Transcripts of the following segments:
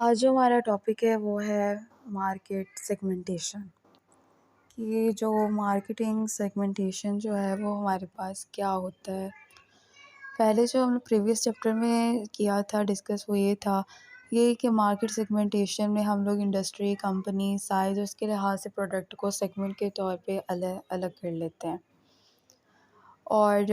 आज जो हमारा टॉपिक है वो है मार्केट सेगमेंटेशन। कि जो मार्केटिंग सेगमेंटेशन जो है वो हमारे पास क्या होता है। पहले जो हमने प्रीवियस चैप्टर में किया था डिस्कस वो ये कि मार्केट सेगमेंटेशन में हम लोग इंडस्ट्री, कंपनी, साइज़, उसके लिहाज से प्रोडक्ट को सेगमेंट के तौर पे अलग अलग कर लेते हैं और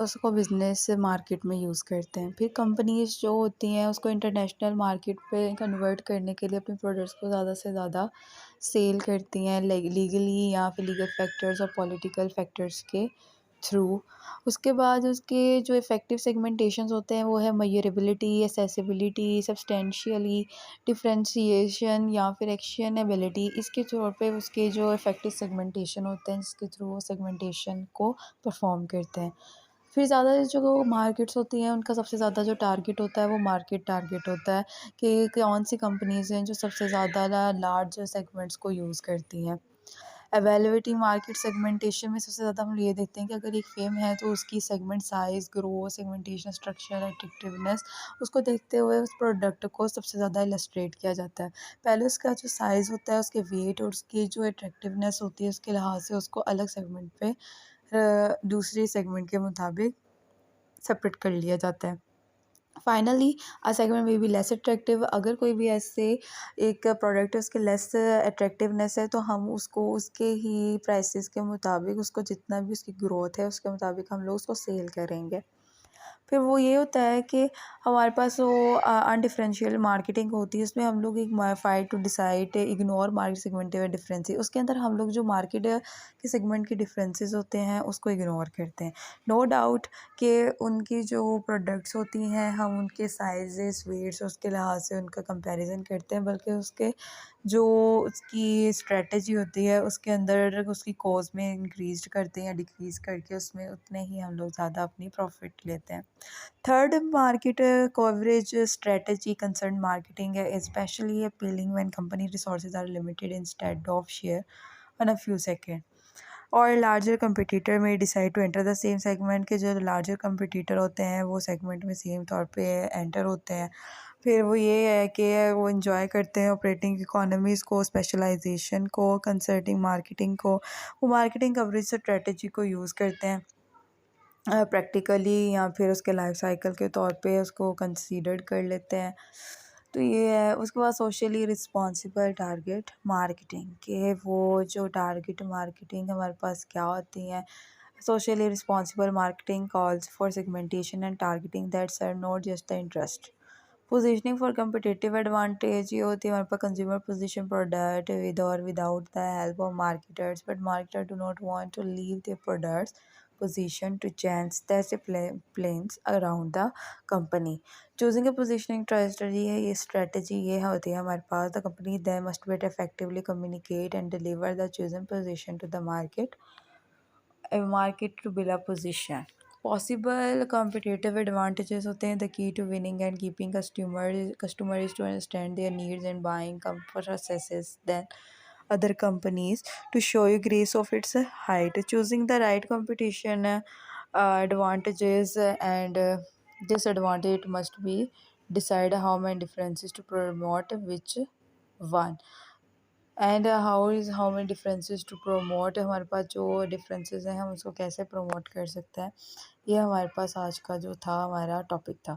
उसको बिज़नेस मार्केट में यूज़ करते हैं। फिर कंपनीज़ जो होती हैं उसको इंटरनेशनल मार्केट पे कन्वर्ट करने के लिए अपने प्रोडक्ट्स को ज़्यादा से ज़्यादा सेल करती हैं लीगली या फिर लीगल फैक्टर्स और पॉलिटिकल फैक्टर्स के थ्रू। उसके बाद उसके जो इफ़ेक्टिव सेगमेंटेशंस होते हैं वो है मेजरेबिलिटी, एक्सेसिबिलिटी, सब्सटेंशियली डिफरेंशिएशन या फिर एक्शनेबिलिटी। इसके तौर पे उसके जो इफ़ेक्टिव सेगमेंटेशन होते हैं जिसके थ्रू वो सेगमेंटेशन को परफॉर्म करते हैं। फिर ज़्यादा जो मार्केट्स होती हैं उनका सबसे ज़्यादा जो टारगेट होता है वो मार्केट टारगेट होता है कि कौन सी कंपनीज़ हैं जो सबसे ज़्यादा लार्ज सेगमेंट्स को यूज़ करती हैं। अवेलेबिलिटी मार्केट सेगमेंटेशन में सबसे ज़्यादा हम ये देखते हैं कि अगर एक फ़ेम है तो उसकी segment size, growth, segmentation structure, attractiveness उसको देखते हुए उस प्रोडक्ट को सबसे ज़्यादा इलस्ट्रेट किया जाता है। पहले उसका जो साइज़ होता है, उसके वेट और उसकी जो अट्रैक्टिवनेस होती है उसके लिहाज से उसको अलग सेगमेंट पे दूसरे सेगमेंट के मुताबिक सेपरेट कर लिया जाता है। फाइनली सेगमेंट में बी लेस अट्रैक्टिव। अगर कोई भी ऐसे एक प्रोडक्ट है उसके लेस अट्रैक्टिवनेस है तो हम उसको उसके ही प्राइसेस के मुताबिक उसको जितना भी उसकी ग्रोथ है उसके मुताबिक हम लोग उसको सेल करेंगे। फिर वो ये होता है कि हमारे पास वो अनडिफरेंशियल मार्केटिंग होती है। उसमें हम लोग एक fight to decide ignore market segmented differences. उसके अंदर हम लोग जो मार्केट के सेगमेंट के डिफरेंसेस होते हैं उसको इग्नोर करते हैं। नो डाउट कि उनकी जो प्रोडक्ट्स होती हैं हम उनके साइजेस, वेट्स उसके लिहाज से उनका कंपैरिजन करते हैं, बल्कि उसके जो उसकी स्ट्रेटजी होती है उसके अंदर उसकी कॉस्ट में इंक्रीज करते हैं या डिक्रीज़ करके उसमें उतने ही हम लोग ज़्यादा अपनी प्रॉफिट लेते हैं। Third market coverage strategy concerned marketing है especially appealing when company resources are limited instead of share on a few second। और लार्जर कंपटीटर में decide to enter the same segment के जो लार्जर कंपटीटर होते हैं वो सेगमेंट में same तौर पे एंटर होते हैं। फिर वो ये है कि वो इंजॉय करते हैं ऑपरेटिंग इकोनॉमीज़ को, स्पेशलाइजेशन को, कंसल्टिंग मार्केटिंग को। वो मार्केटिंग कवरेज स्ट्रेटजी को यूज़ करते हैं प्रैक्टिकली या फिर उसके लाइफ साइकिल के तौर पे उसको कंसीडर कर लेते हैं। तो ये है। उसके बाद सोशली रिस्पॉन्सिबल टारगेट मार्केटिंग के वो जो टारगेट मार्केटिंग हमारे पास क्या होती हैं। Socially responsible marketing calls for segmentation and targeting that serve not just the interest. Positioning for competitive advantage ये होती है हमारे पास कंज्यूमर पोजीशन प्रोडक्ट विद और without the help of marketers, but marketer do not want to leave their products position to change that's a planes around the company। choosing a positioning strategy है ये strategy ये होती है हमारे पास the company then must be effectively communicate and deliver the chosen position to the market to build a position। Possible competitive advantages होते हैं the key to winning and keeping customer is to understand their needs and buying comfort assesses then other companies to show you grace of its height। choosing the right competition advantages and disadvantage must be decide how many differences to promote which one and how many differences to promote. हमारे पास जो differences हैं हम उसको कैसे promote कर सकते हैं। ये हमारे पास आज का जो था हमारा टॉपिक था।